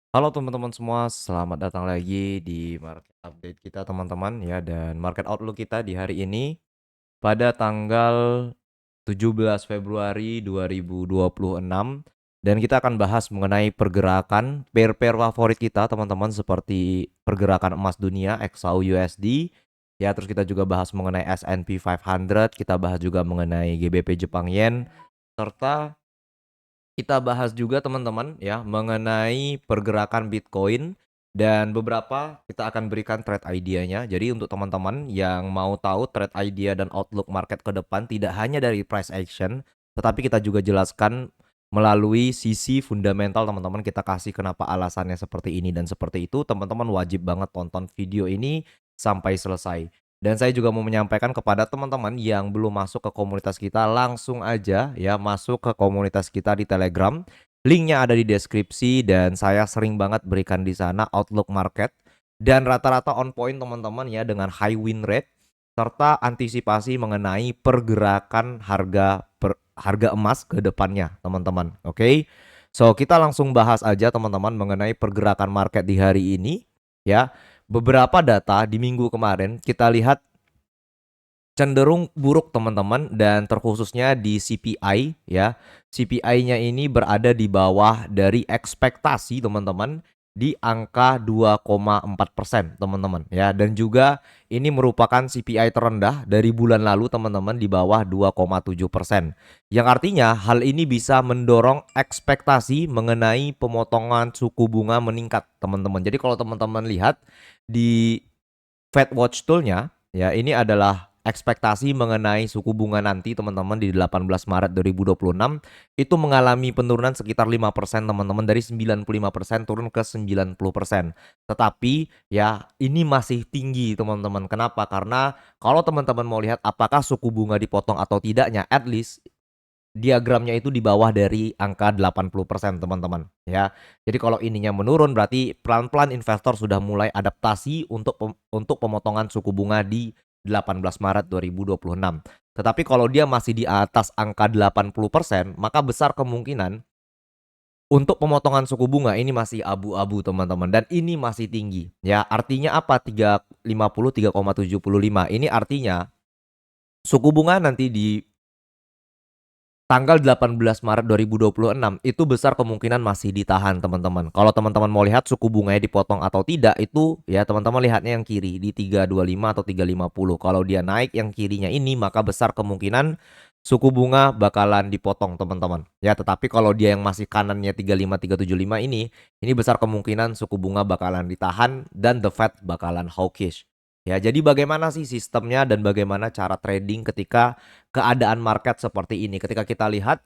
Halo teman-teman semua, selamat datang lagi di market update kita teman-teman ya dan market outlook kita di hari ini pada tanggal 17 Februari 2026 dan kita akan bahas mengenai pergerakan pair-pair favorit kita teman-teman seperti pergerakan emas dunia XAU USD ya, terus kita juga bahas mengenai S&P 500, kita bahas juga mengenai GBP Jepang Yen, serta kita bahas juga teman-teman ya mengenai pergerakan Bitcoin dan beberapa kita akan berikan trade idea-nya. Jadi untuk teman-teman yang mau tahu trade idea dan outlook market ke depan tidak hanya dari price action, tetapi kita juga jelaskan melalui sisi fundamental teman-teman, kita kasih kenapa alasannya seperti ini dan seperti itu. Teman-teman wajib banget tonton video ini sampai selesai. Dan saya juga mau menyampaikan kepada teman-teman yang belum masuk ke komunitas kita, langsung aja ya masuk ke komunitas kita di Telegram. Linknya ada di deskripsi dan saya sering banget berikan di sana outlook market dan rata-rata on point teman-teman ya dengan high win rate serta antisipasi mengenai pergerakan harga emas ke depannya teman-teman. Oke. So, kita langsung bahas aja teman-teman mengenai pergerakan market di hari ini ya. Beberapa data di minggu kemarin kita lihat cenderung buruk teman-teman dan terkhususnya di CPI ya. CPI-nya ini berada di bawah dari ekspektasi teman-teman di angka 2,4% teman-teman ya, dan juga ini merupakan CPI terendah dari bulan lalu teman-teman di bawah 2,7%. Yang artinya hal ini bisa mendorong ekspektasi mengenai pemotongan suku bunga meningkat teman-teman. Jadi kalau teman-teman lihat di Fed Watch Tool-nya ya, ini adalah ekspektasi mengenai suku bunga nanti teman-teman di 18 Maret 2026 itu mengalami penurunan sekitar 5% teman-teman, dari 95% turun ke 90%. Tetapi ya ini masih tinggi teman-teman. Kenapa? Karena kalau teman-teman mau lihat apakah suku bunga dipotong atau tidaknya, at least diagramnya itu di bawah dari angka 80% teman-teman ya. Jadi kalau ininya menurun berarti pelan-pelan investor sudah mulai adaptasi untuk pemotongan suku bunga di 18 Maret 2026. Tetapi kalau dia masih di atas angka 80%, maka besar kemungkinan untuk pemotongan suku bunga ini masih abu-abu teman-teman, dan ini masih tinggi ya. Artinya apa? 350 3,75. Ini artinya suku bunga nanti di tanggal 18 Maret 2026 itu besar kemungkinan masih ditahan teman-teman. Kalau teman-teman mau lihat suku bunganya dipotong atau tidak, itu ya teman-teman lihatnya yang kiri di 325 atau 350. Kalau dia naik yang kirinya ini, maka besar kemungkinan suku bunga bakalan dipotong teman-teman. Ya, tetapi kalau dia yang masih kanannya 35 375 ini besar kemungkinan suku bunga bakalan ditahan dan the Fed bakalan hawkish. Ya, jadi bagaimana sih sistemnya dan bagaimana cara trading ketika keadaan market seperti ini? Ketika kita lihat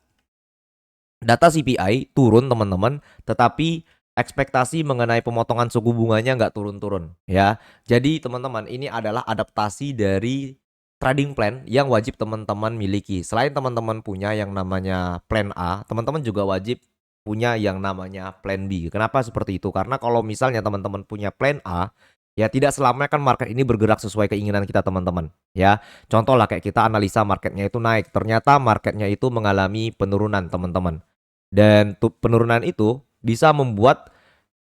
data CPI turun teman-teman, tetapi ekspektasi mengenai pemotongan suku bunganya nggak turun-turun ya. Jadi teman-teman, ini adalah adaptasi dari trading plan yang wajib teman-teman miliki. Selain teman-teman punya yang namanya plan A, teman-teman juga wajib punya yang namanya plan B. Kenapa seperti itu? Karena kalau misalnya teman-teman punya plan A, ya tidak selamanya kan market ini bergerak sesuai keinginan kita teman-teman ya. Contoh lah kayak kita analisa marketnya itu naik, ternyata marketnya itu mengalami penurunan teman-teman. Dan penurunan itu bisa membuat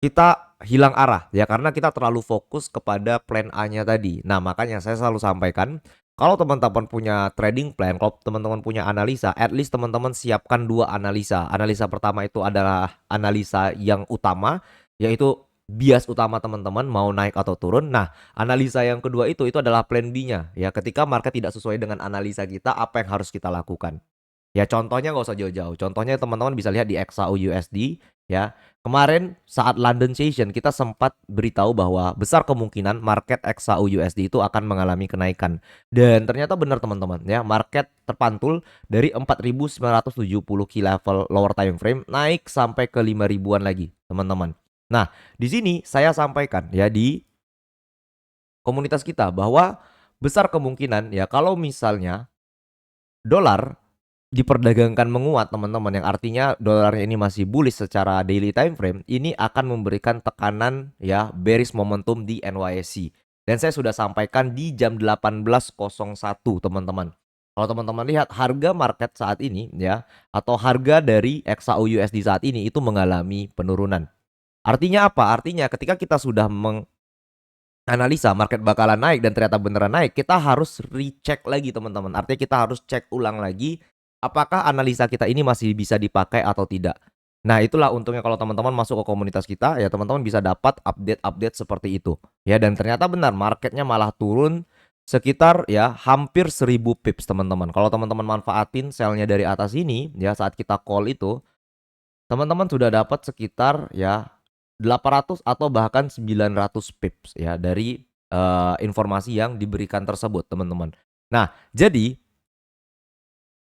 kita hilang arah ya, karena kita terlalu fokus kepada plan A-nya tadi. Nah, makanya saya selalu sampaikan, kalau teman-teman punya trading plan, kalau teman-teman punya analisa, at least teman-teman siapkan dua analisa. Analisa pertama itu adalah analisa yang utama, yaitu bias utama teman-teman mau naik atau turun. Nah, analisa yang kedua itu adalah plan B-nya ya. Ketika market tidak sesuai dengan analisa kita, apa yang harus kita lakukan? Ya contohnya nggak usah jauh-jauh. Contohnya teman-teman bisa lihat di XAU USD ya. Kemarin saat London Session kita sempat beritahu bahwa besar kemungkinan market XAU USD itu akan mengalami kenaikan. Dan ternyata benar teman-teman ya, market terpantul dari 4.970 key level lower time frame naik sampai ke 5 ribuan lagi, teman-teman. Nah, di sini saya sampaikan ya di komunitas kita bahwa besar kemungkinan ya kalau misalnya dolar diperdagangkan menguat teman-teman, yang artinya dolarnya ini masih bullish secara daily time frame, ini akan memberikan tekanan ya bearish momentum di NYSE. Dan saya sudah sampaikan di jam 18.01 teman-teman. Kalau teman-teman lihat harga market saat ini ya, atau harga dari XAU USD saat ini itu mengalami penurunan. Artinya apa? Artinya ketika kita sudah analisa market bakalan naik dan ternyata beneran naik, kita harus recheck lagi teman-teman. Artinya kita harus cek ulang lagi, apakah analisa kita ini masih bisa dipakai atau tidak. Nah, itulah untungnya kalau teman-teman masuk ke komunitas kita, ya teman-teman bisa dapat update-update seperti itu. Ya, dan ternyata benar marketnya malah turun sekitar ya hampir 1000 pips teman-teman. Kalau teman-teman manfaatin sell-nya dari atas ini, ya saat kita call itu, teman-teman sudah dapat sekitar ya 800 atau bahkan 900 pips ya dari informasi yang diberikan tersebut, teman-teman. Nah, jadi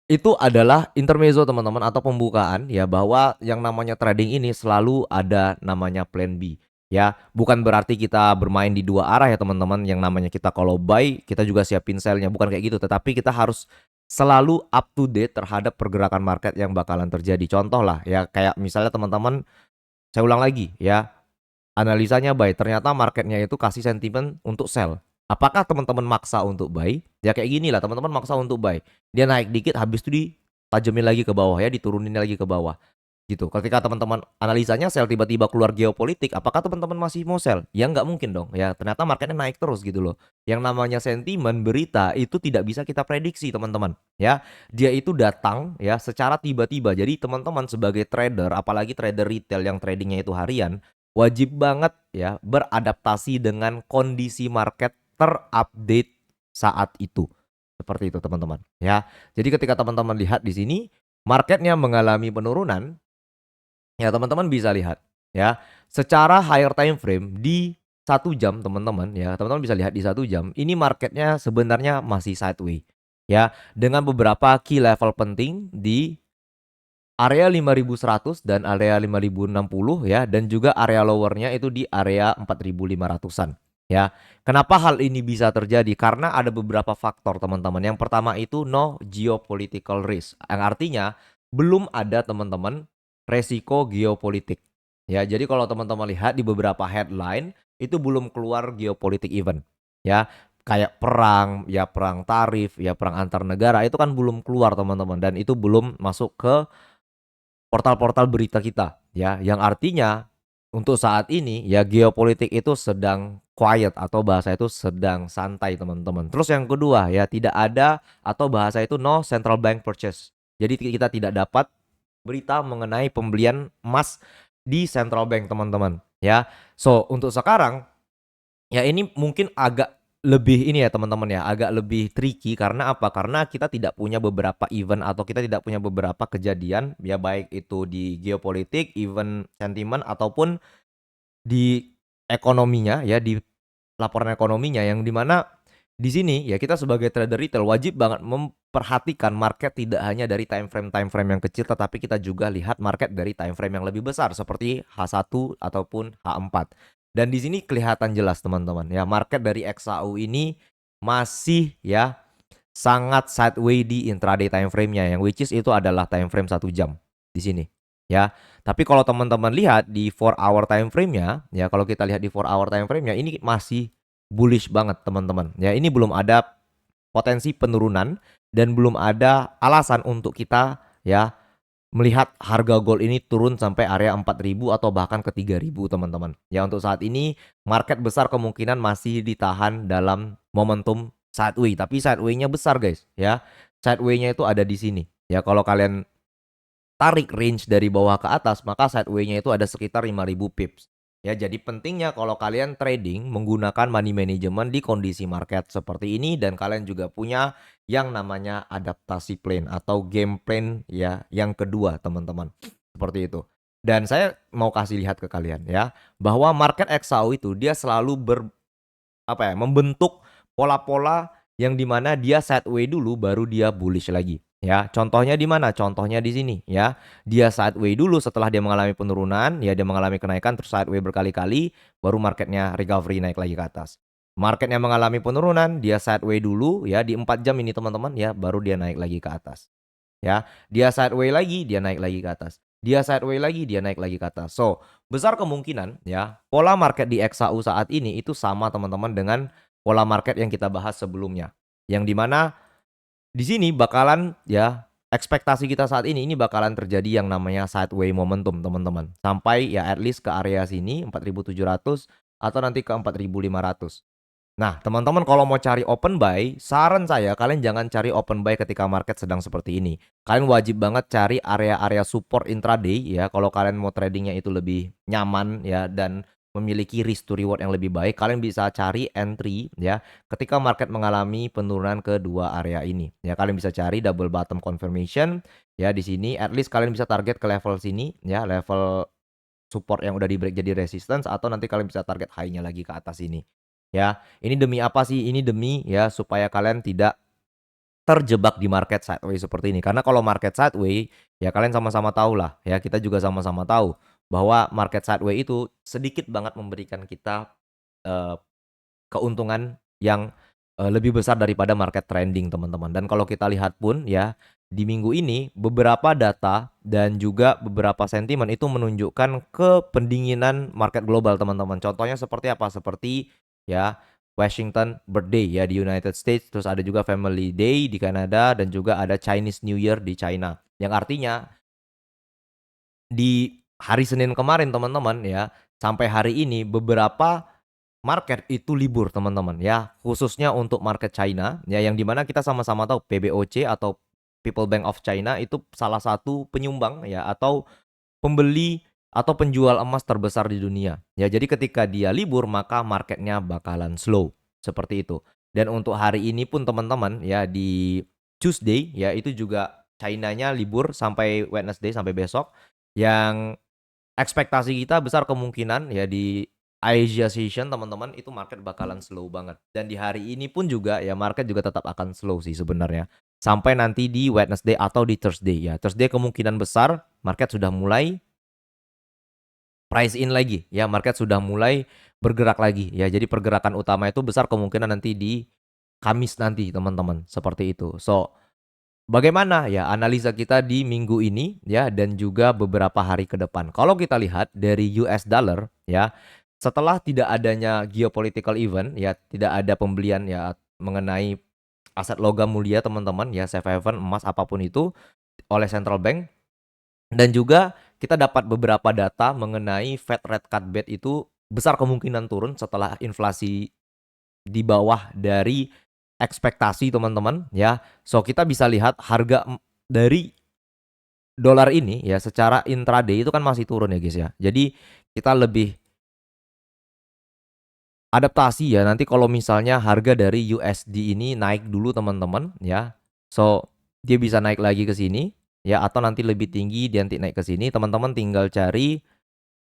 itu adalah intermezzo teman-teman atau pembukaan ya bahwa yang namanya trading ini selalu ada namanya plan B ya. Bukan berarti kita bermain di dua arah ya teman-teman. Yang namanya kita kalau buy kita juga siapin sell-nya, bukan kayak gitu, tetapi kita harus selalu up to date terhadap pergerakan market yang bakalan terjadi. Contoh lah ya kayak misalnya teman-teman, saya ulang lagi ya, analisanya buy, ternyata marketnya itu kasih sentimen untuk sell. Apakah teman-teman maksa untuk buy? Ya kayak gini lah, teman-teman maksa untuk buy. Dia naik dikit, habis itu ditajemin lagi ke bawah ya, diturunin lagi ke bawah. Gitu. Ketika teman-teman analisanya sell tiba-tiba keluar geopolitik, apakah teman-teman masih mau sell? Ya nggak mungkin dong. Ya ternyata marketnya naik terus gitu loh. Yang namanya sentimen berita itu tidak bisa kita prediksi teman-teman. Ya, dia itu datang ya secara tiba-tiba. Jadi teman-teman sebagai trader, apalagi trader retail yang tradingnya itu harian, wajib banget ya beradaptasi dengan kondisi market terupdate saat itu. Seperti itu teman-teman. Ya, jadi ketika teman-teman lihat di sini marketnya mengalami penurunan. Ya, teman-teman bisa lihat ya, secara higher time frame di 1 jam teman-teman ya, teman-teman bisa lihat di 1 jam, ini marketnya sebenarnya masih sideways ya, dengan beberapa key level penting di area 5100 dan area 5060 ya, dan juga area lowernya itu di area 4500-an ya. Kenapa hal ini bisa terjadi? Karena ada beberapa faktor teman-teman. Yang pertama itu no geopolitical risk, yang artinya belum ada teman-teman resiko geopolitik ya. Jadi kalau teman-teman lihat di beberapa headline itu belum keluar geopolitik event ya, kayak perang ya, perang tarif ya, perang antar negara itu kan belum keluar teman-teman, dan itu belum masuk ke portal-portal berita kita ya, yang artinya untuk saat ini ya geopolitik itu sedang quiet atau bahasa itu sedang santai teman-teman. Terus yang kedua ya, tidak ada atau bahasa itu no central bank purchase. Jadi kita tidak dapat berita mengenai pembelian emas di central bank teman-teman ya. So untuk sekarang ya ini mungkin agak lebih ini ya teman-teman ya, agak lebih tricky karena apa? Karena kita tidak punya beberapa event atau kita tidak punya beberapa kejadian ya, baik itu di geopolitik, event sentimen ataupun di ekonominya ya, di laporan ekonominya, yang dimana di sini ya kita sebagai trader retail wajib banget memperhatikan market tidak hanya dari time frame yang kecil, tetapi kita juga lihat market dari time frame yang lebih besar seperti H1 ataupun H4. Dan di sini kelihatan jelas teman-teman ya, market dari XAU ini masih ya sangat sideways di intraday time frame-nya, yang which is itu adalah time frame 1 jam di sini ya. Tapi kalau teman-teman lihat di 4 hour time frame-nya ya, kalau kita lihat di 4 hour time frame-nya ini masih bullish banget teman-teman ya. Ini belum ada potensi penurunan dan belum ada alasan untuk kita ya melihat harga gold ini turun sampai area 4000 atau bahkan ke 3000 teman-teman. Ya untuk saat ini market besar kemungkinan masih ditahan dalam momentum sideways, tapi sideways-nya besar guys ya. Sideways-nya itu ada di sini. Ya kalau kalian tarik range dari bawah ke atas, maka sideways-nya itu ada sekitar 5000 pips. Ya, jadi pentingnya kalau kalian trading menggunakan money management di kondisi market seperti ini, dan kalian juga punya yang namanya adaptasi plan atau game plan ya yang kedua, teman-teman. Seperti itu. Dan saya mau kasih lihat ke kalian ya, bahwa market XAU itu dia selalu membentuk pola-pola yang dimana dia sideways dulu baru dia bullish lagi. Ya, contohnya di mana? Contohnya di sini ya. Dia sideways dulu, setelah dia mengalami penurunan, ya dia mengalami kenaikan terus sideways berkali-kali, baru marketnya recovery naik lagi ke atas. Marketnya mengalami penurunan, dia sideways dulu ya di 4 jam ini teman-teman ya, baru dia naik lagi ke atas. Ya, dia sideways lagi, dia naik lagi ke atas. Dia sideways lagi, dia naik lagi ke atas. So, besar kemungkinan ya, pola market di XAU saat ini itu sama teman-teman dengan pola market yang kita bahas sebelumnya. Yang dimana di sini bakalan ya ekspektasi kita saat ini bakalan terjadi yang namanya sideway momentum, teman-teman. Sampai ya at least ke area sini 4.700 atau nanti ke 4.500. Nah, teman-teman kalau mau cari open buy, saran saya kalian jangan cari open buy ketika market sedang seperti ini. Kalian wajib banget cari area-area support intraday ya. Kalau kalian mau tradingnya itu lebih nyaman ya dan memiliki risk to reward yang lebih baik, kalian bisa cari entry ya ketika market mengalami penurunan ke dua area ini. Ya, kalian bisa cari double bottom confirmation ya di sini. At least kalian bisa target ke level sini ya, level support yang udah di break jadi resistance, atau nanti kalian bisa target high-nya lagi ke atas ini. Ya, ini demi apa sih? Ini demi ya supaya kalian tidak terjebak di market sideways seperti ini. Karena kalau market sideways ya kalian sama-sama tahu lah ya, kita juga sama-sama tahu bahwa market sideways itu sedikit banget memberikan kita eh, keuntungan yang lebih besar daripada market trending, teman-teman. Dan kalau kita lihat pun ya, di minggu ini beberapa data dan juga beberapa sentimen itu menunjukkan pendinginan market global, teman-teman. Contohnya seperti apa? Seperti ya Washington Birthday ya di United States, terus ada juga Family Day di Kanada, dan juga ada Chinese New Year di China. Yang artinya di hari Senin kemarin, teman-teman ya, sampai hari ini beberapa market itu libur, teman-teman ya, khususnya untuk market China ya, yang dimana kita sama-sama tahu PBOC atau People Bank of China itu salah satu penyumbang ya atau pembeli atau penjual emas terbesar di dunia. Ya, jadi ketika dia libur maka marketnya bakalan slow seperti itu. Dan untuk hari ini pun, teman-teman ya, di Tuesday ya itu juga China-nya libur sampai Wednesday, sampai besok. Yang ekspektasi kita besar kemungkinan ya di Asia Session, teman-teman, itu market bakalan slow banget. Dan di hari ini pun juga ya market juga tetap akan slow sih sebenarnya. Sampai nanti di Wednesday atau di Thursday ya. Thursday kemungkinan besar market sudah mulai price in lagi ya, market sudah mulai bergerak lagi ya. Jadi pergerakan utama itu besar kemungkinan nanti di Kamis nanti, teman-teman, seperti itu. So, bagaimana ya analisa kita di minggu ini ya dan juga beberapa hari ke depan? Kalau kita lihat dari US dollar ya, setelah tidak adanya geopolitical event ya, tidak ada pembelian ya mengenai aset logam mulia, teman-teman ya, safe haven, emas, apapun itu oleh central bank, dan juga kita dapat beberapa data mengenai Fed rate cut bet itu besar kemungkinan turun setelah inflasi di bawah dari ekspektasi, teman-teman ya. So kita bisa lihat harga dari dolar ini ya secara intraday itu kan masih turun ya guys ya. Jadi kita lebih adaptasi ya nanti kalau misalnya harga dari USD ini naik dulu, teman-teman ya. So dia bisa naik lagi ke sini ya, atau nanti lebih tinggi dia nanti naik ke sini. Teman-teman tinggal cari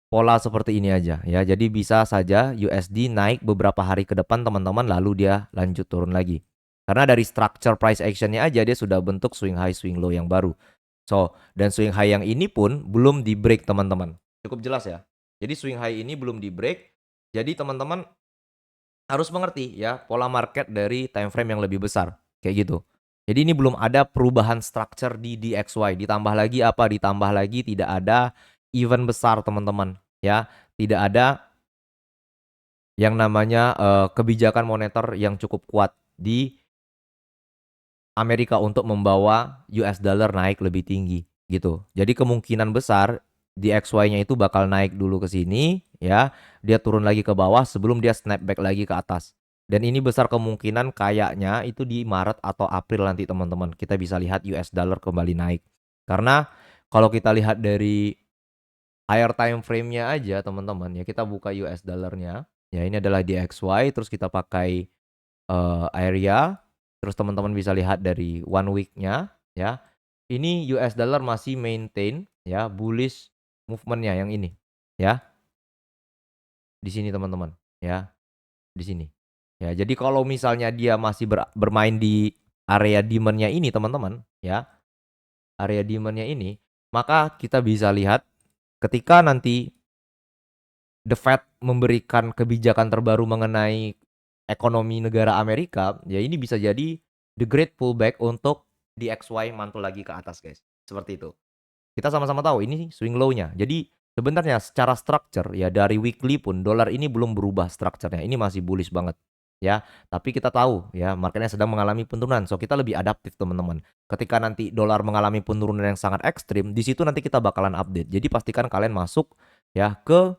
pola seperti ini aja ya. Jadi bisa saja USD naik beberapa hari ke depan, teman-teman, lalu dia lanjut turun lagi. Karena dari structure price actionnya aja dia sudah bentuk swing high swing low yang baru. So, dan swing high yang ini pun belum di break, teman-teman. Cukup jelas ya. Jadi swing high ini belum di break. Jadi teman-teman harus mengerti ya pola market dari time frame yang lebih besar kayak gitu. Jadi ini belum ada perubahan structure di DXY. Ditambah lagi apa? Ditambah lagi tidak ada event besar, teman-teman ya. Tidak ada yang namanya kebijakan moneter yang cukup kuat di Amerika untuk membawa US dollar naik lebih tinggi gitu. Jadi kemungkinan besar di XY-nya itu bakal naik dulu ke sini ya, dia turun lagi ke bawah sebelum dia snapback lagi ke atas. Dan ini besar kemungkinan kayaknya itu di Maret atau April nanti, teman-teman. Kita bisa lihat US dollar kembali naik. Karena kalau kita lihat dari higher time frame-nya aja, teman-teman ya, kita buka US dollar-nya. Ya, ini adalah di XY, terus kita pakai area, terus teman-teman bisa lihat dari one week-nya ya. Ini US dollar masih maintain ya bullish movement-nya yang ini ya. Di sini, teman-teman ya, di sini. Ya, jadi kalau misalnya dia masih bermain di area demand-nya ini, teman-teman ya, area demand-nya ini, maka kita bisa lihat ketika nanti The Fed memberikan kebijakan terbaru mengenai ekonomi negara Amerika, ya ini bisa jadi the great pullback untuk DXY mantul lagi ke atas, guys. Seperti itu. Kita sama-sama tahu ini swing low-nya. Jadi sebenarnya secara structure ya dari weekly pun dolar ini belum berubah structure-nya. Ini masih bullish banget. ya. Tapi kita tahu ya marketnya sedang mengalami penurunan. So kita lebih adaptif teman-teman. Ketika nanti dolar mengalami penurunan yang sangat ekstrim, di situ nanti kita bakalan update. Jadi pastikan kalian masuk ya ke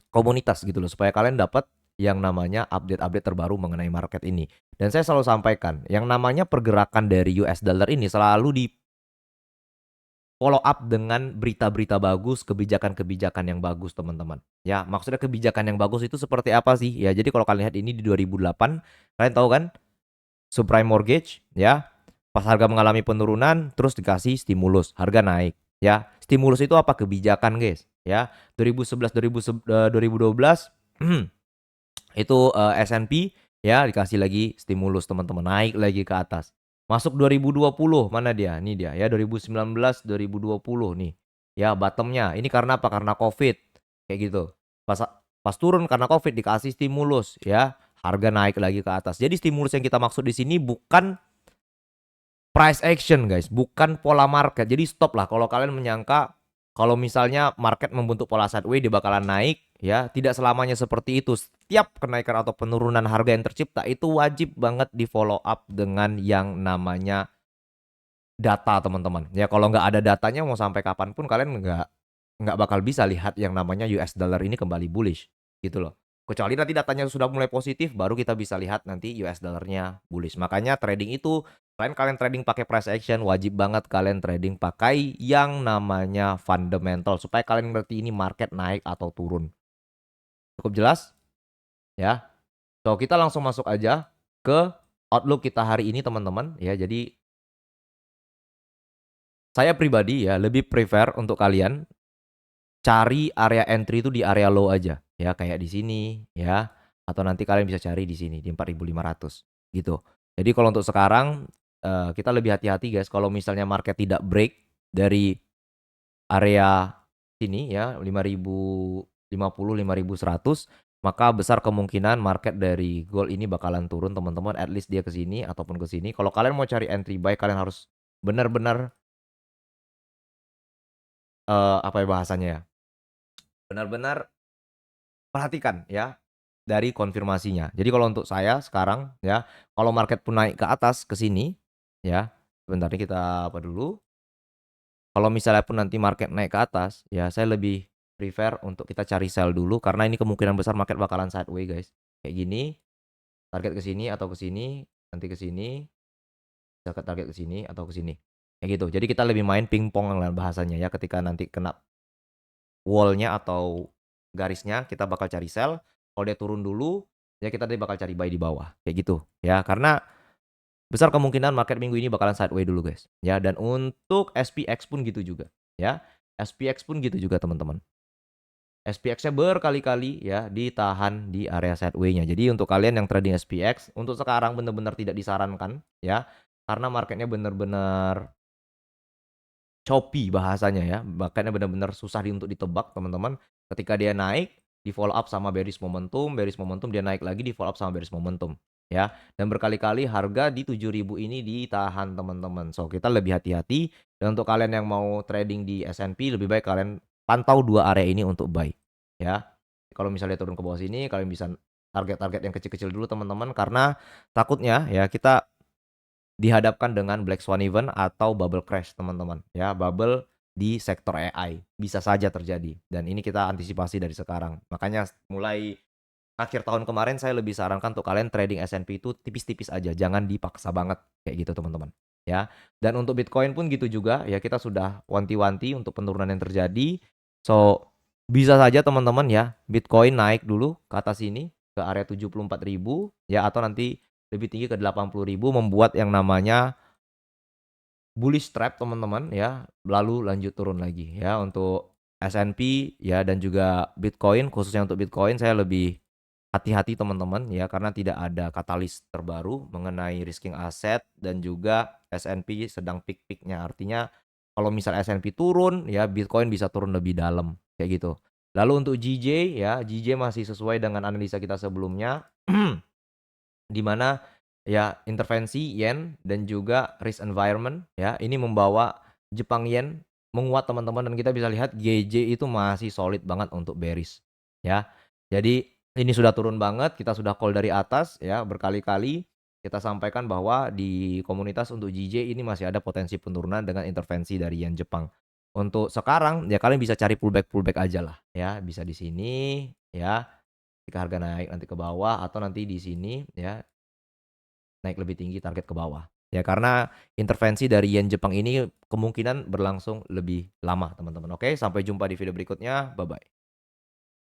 komunitas gitu loh supaya kalian dapat yang namanya update-update terbaru mengenai market ini. Dan saya selalu sampaikan, yang namanya pergerakan dari US dollar ini selalu di follow up dengan berita-berita bagus, kebijakan-kebijakan yang bagus, teman-teman. Ya, maksudnya kebijakan yang bagus itu seperti apa sih? Ya, jadi kalau kalian lihat ini di 2008, kalian tahu kan? Subprime mortgage, ya. Pas harga mengalami penurunan, terus dikasih stimulus, harga naik, ya. Stimulus itu apa? Kebijakan, guys, ya. 2011, 2012 itu S&P ya dikasih lagi stimulus teman-teman, naik lagi ke atas. Masuk 2020, mana dia? Ini dia ya 2019, 2020 nih. Ya bottomnya. Ini karena apa? Karena Covid. Kayak gitu. Pas turun karena Covid dikasih stimulus ya, harga naik lagi ke atas. Jadi stimulus yang kita maksud di sini bukan price action guys, bukan pola market. Jadi stop lah kalau kalian menyangka kalau misalnya market membentuk pola sideways dia bakalan naik ya, tidak selamanya seperti itu. Setiap kenaikan atau penurunan harga yang tercipta itu wajib banget di follow up dengan yang namanya data teman-teman. Ya kalau nggak ada datanya mau sampai kapanpun kalian nggak bakal bisa lihat yang namanya US dollar ini kembali bullish gitu loh. Kecuali nanti datanya sudah mulai positif baru kita bisa lihat nanti US dollarnya bullish. Makanya trading itu selain kalian trading pakai price action wajib banget kalian trading pakai yang namanya fundamental supaya kalian ngerti ini market naik atau turun. Cukup jelas? Ya. So kita langsung masuk aja ke outlook kita hari ini teman-teman ya. Jadi saya pribadi ya lebih prefer untuk kalian cari area entry itu di area low aja, ya kayak di sini ya, atau nanti kalian bisa cari di sini di 4.500 gitu. Jadi kalau untuk sekarang kita lebih hati-hati guys kalau misalnya market tidak break dari area sini ya 5.050, 5.100 maka besar kemungkinan market dari gold ini bakalan turun teman-teman, at least dia ke sini ataupun ke sini. Kalau kalian mau cari entry buy kalian harus benar-benar apa ya bahasanya ya, benar-benar perhatikan ya, dari konfirmasinya. Jadi kalau untuk saya sekarang ya, kalau market pun naik ke atas ke sini ya, sebentar nih kita apa dulu, kalau misalnya pun nanti market naik ke atas, ya saya lebih prefer untuk kita cari sell dulu karena ini kemungkinan besar market bakalan sideways guys. Kayak gini, target ke sini atau ke sini, nanti ke sini, target ke sini atau ke sini. Kayak gitu. Jadi kita lebih main pingpong lah bahasanya ya, ketika nanti kena wall-nya atau garisnya kita bakal cari sell, kalau dia turun dulu, ya kita nanti bakal cari buy di bawah, kayak gitu, ya. Karena besar kemungkinan market minggu ini bakalan sideways dulu guys, ya. Dan untuk SPX pun gitu juga, ya. SPX pun gitu juga teman-teman. SPX-nya berkali-kali ya ditahan di area sideways-nya. Jadi untuk kalian yang trading SPX, untuk sekarang benar-benar tidak disarankan, ya. Karena marketnya benar-benar choppy bahasanya ya, makanya benar-benar susah untuk ditebak teman-teman. Ketika dia naik, di follow up sama bearish momentum dia naik lagi di follow up sama bearish momentum, ya. Dan berkali-kali harga di 7.000 ini ditahan teman-teman. So kita lebih hati-hati dan untuk kalian yang mau trading di S&P lebih baik kalian pantau dua area ini untuk buy, ya. Kalau misalnya turun ke bawah sini kalian bisa target-target yang kecil-kecil dulu teman-teman karena takutnya ya kita dihadapkan dengan black swan event atau bubble crash teman-teman ya, bubble di sektor AI bisa saja terjadi dan ini kita antisipasi dari sekarang. Makanya mulai akhir tahun kemarin saya lebih sarankan untuk kalian trading S&P itu tipis-tipis aja, jangan dipaksa banget kayak gitu teman-teman ya. Dan untuk Bitcoin pun gitu juga ya, kita sudah wanti-wanti untuk penurunan yang terjadi. So bisa saja teman-teman ya Bitcoin naik dulu ke atas ini ke area 74.000 ya, atau nanti lebih tinggi ke 80.000 membuat yang namanya bullish trap teman-teman ya, lalu lanjut turun lagi ya. Untuk S&P ya dan juga Bitcoin, khususnya untuk Bitcoin saya lebih hati-hati teman-teman ya, karena tidak ada katalis terbaru mengenai risking aset dan juga S&P sedang peak-peaknya. Artinya kalau misal S&P turun ya Bitcoin bisa turun lebih dalam kayak gitu. Lalu untuk GJ ya, GJ masih sesuai dengan analisa kita sebelumnya di mana ya intervensi yen dan juga risk environment ya ini membawa Jepang yen menguat teman-teman, dan kita bisa lihat GJ itu masih solid banget untuk bearish ya. Jadi Ini sudah turun banget, kita sudah call dari atas ya, berkali-kali kita sampaikan bahwa di komunitas untuk JJ ini masih ada potensi penurunan dengan intervensi dari yen Jepang. Untuk sekarang ya kalian bisa cari pullback-pullback ajalah ya, bisa di sini ya, ketika harga naik nanti ke bawah atau nanti di sini ya, naik lebih tinggi target ke bawah. Ya karena intervensi dari yen Jepang ini kemungkinan berlangsung lebih lama teman-teman. Oke, sampai jumpa di video berikutnya, bye-bye.